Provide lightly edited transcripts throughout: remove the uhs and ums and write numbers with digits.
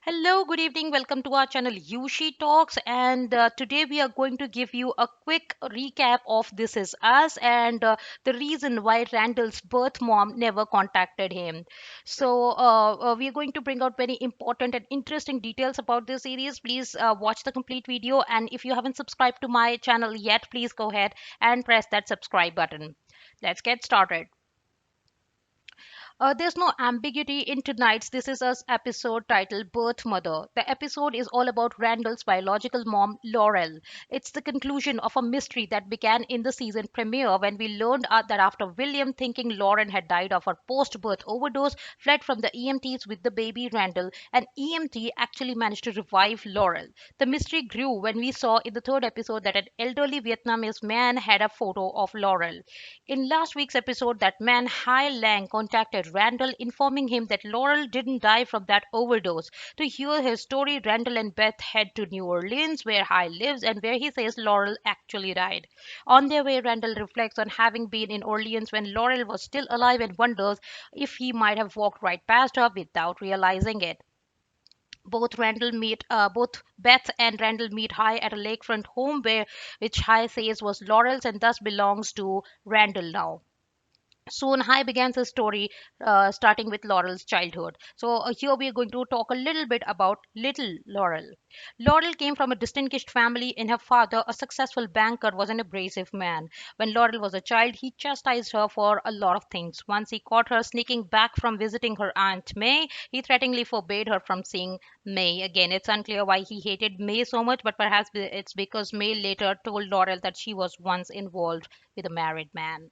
Hello, good evening. Welcome to our channel Yushi Talks. And today we are going to give you a quick recap of This Is Us and the reason why Randall's birth mom never contacted him. We are going to bring out very important and interesting details about this series. Please watch the complete video. And if you haven't subscribed to my channel yet, please go ahead and press that subscribe button. Let's get started. There's no ambiguity in tonight's This Is Us episode titled Birth Mother. The episode is all about Randall's biological mom, Laurel. It's the conclusion of a mystery that began in the season premiere when we learned that after William, thinking Lauren had died of a post birth overdose, fled from the EMTs with the baby Randall, an EMT actually managed to revive Laurel. The mystery grew when we saw in the third episode that an elderly Vietnamese man had a photo of Laurel. In last week's episode, that man Hai Lang contacted Randall, informing him that Laurel didn't die from that overdose. To hear his story, Randall and Beth head to New Orleans, where Hai lives and where he says Laurel actually died. On their way, Randall reflects on having been in Orleans when Laurel was still alive and wonders if he might have walked right past her without realizing it. Both Beth and Randall meet Hai at a lakefront home which Hai says was Laurel's and thus belongs to Randall now. Soon Hai begins his story, starting with Laurel's childhood. Here we are going to talk a little bit about little Laurel. Laurel came from a distinguished family, and her father, a successful banker, was an abrasive man. When Laurel was a child, he chastised her for a lot of things. Once he caught her sneaking back from visiting her Aunt May. He threateningly forbade her from seeing May again. It's unclear why he hated May so much, but perhaps it's because May later told Laurel that she was once involved with a married man.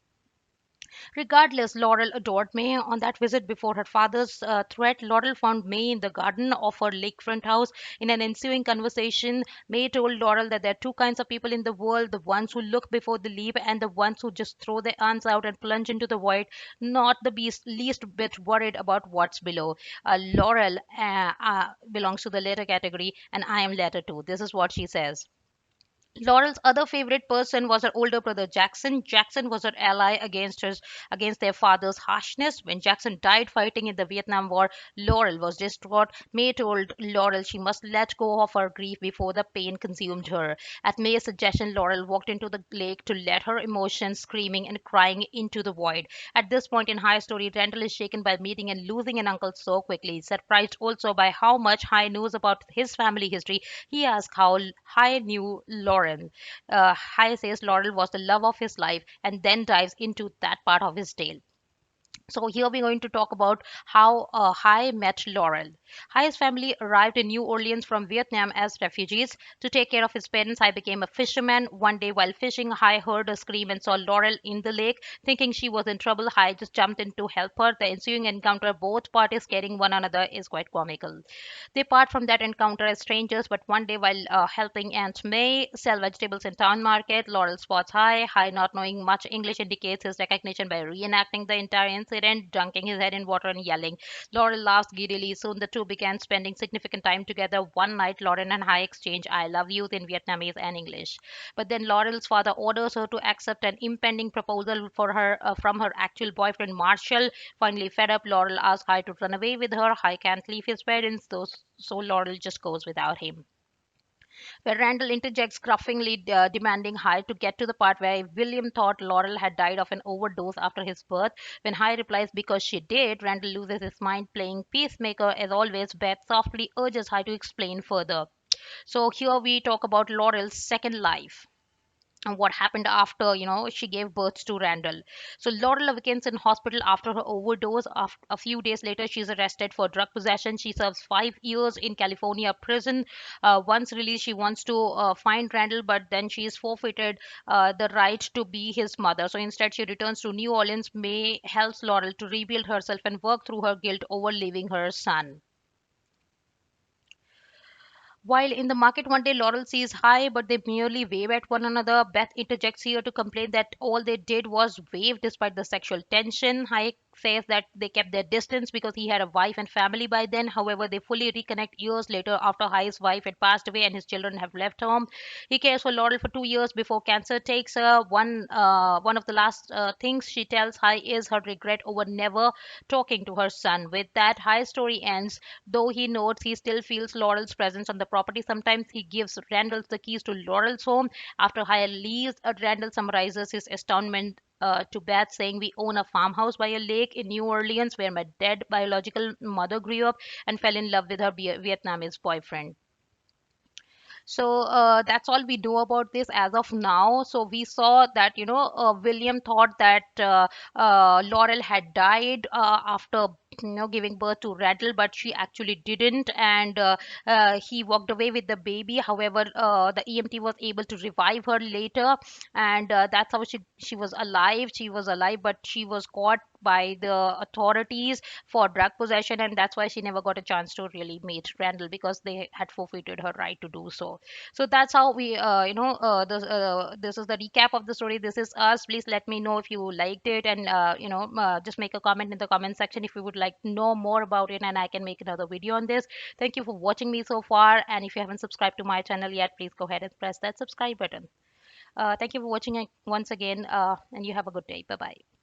Regardless, Laurel adored May. On that visit before her father's threat, Laurel found May in the garden of her lakefront house. In an ensuing conversation, May told Laurel that there are two kinds of people in the world: the ones who look before they leap, and the ones who just throw their arms out and plunge into the void, not the least bit worried about what's below. Laurel belongs to the latter category, and I am latter too. This is what she says. Laurel's other favorite person was her older brother Jackson. Jackson was her ally against their father's harshness. When Jackson died fighting in the Vietnam War, Laurel was distraught. May told Laurel she must let go of her grief before the pain consumed her. At May's suggestion, Laurel walked into the lake to let her emotions screaming and crying into the void. At this point in High story, Randall is shaken by meeting and losing an uncle so quickly. Surprised also by how much High knows about his family history, he asks how High knew Laurel. High says Laurel was the love of his life and then dives into that part of his tale. So here we're going to talk about how Hai met Laurel. Hai's family arrived in New Orleans from Vietnam as refugees. To take care of his parents, Hai became a fisherman. One day while fishing, Hai heard a scream and saw Laurel in the lake. Thinking she was in trouble, Hai just jumped in to help her. The ensuing encounter, both parties scaring one another, is quite comical. They part from that encounter as strangers, but one day while helping Aunt May sell vegetables in town market, Laurel spots Hai. Hai, not knowing much English, indicates his recognition by reenacting the entire incident, dunking his head in water and yelling. Laurel laughs giddily. Soon the two began spending significant time together. One night, Lauren and Hai exchange "I love yous" in Vietnamese and English. But then Laurel's father orders her to accept an impending proposal for her from her actual boyfriend Marshall. Finally fed up, Laurel asks Hai to run away with her. Hai can't leave his parents, so Laurel just goes without him. Where Randall interjects, gruffly demanding Hai to get to the part where William thought Laurel had died of an overdose after his birth. When Hai replies because she did, Randall loses his mind, playing peacemaker. As always, Beth softly urges Hai to explain further. So here we talk about Laurel's second life and what happened after she gave birth to Randall. So Laurel awakens in hospital after her overdose. A few days later, she's arrested for drug possession. She serves 5 years in California prison. Once released, she wants to find Randall, but then she is forfeited the right to be his mother. So instead, she returns to New Orleans. May helps Laurel to rebuild herself and work through her guilt over leaving her son. While in the market one day, Laurel sees Hai, but they merely wave at one another. Beth interjects here to complain that all they did was wave despite the sexual tension. Hai says that they kept their distance because he had a wife and family by then. However, they fully reconnect years later after High's wife had passed away and his children have left home. He cares for Laurel for 2 years before cancer takes her. One of the last things she tells High is her regret over never talking to her son. With that, High's story ends. Though he notes he still feels Laurel's presence on the property, sometimes he gives Randall the keys to Laurel's home. After High leaves, Randall summarizes his astoundment to Beth, saying, "We own a farmhouse by a lake in New Orleans where my dead biological mother grew up and fell in love with her Vietnamese boyfriend." So that's all we know about this as of now. So we saw that, William thought that Laurel had died after giving birth to Randall, but she actually didn't, and he walked away with the baby. However, the EMT was able to revive her later, and that's how she was alive. She was alive, but she was caught by the authorities for drug possession, and that's why she never got a chance to really meet Randall because they had forfeited her right to do so. So that's how we this is the recap of the story. This is us. Please let me know if you liked it, and just make a comment in the comment section if you would like to know more about it, and I can make another video on this. Thank you for watching me so far, and if you haven't subscribed to my channel yet, please go ahead and press that subscribe button. Thank you for watching once again, and you have a good day. Bye bye.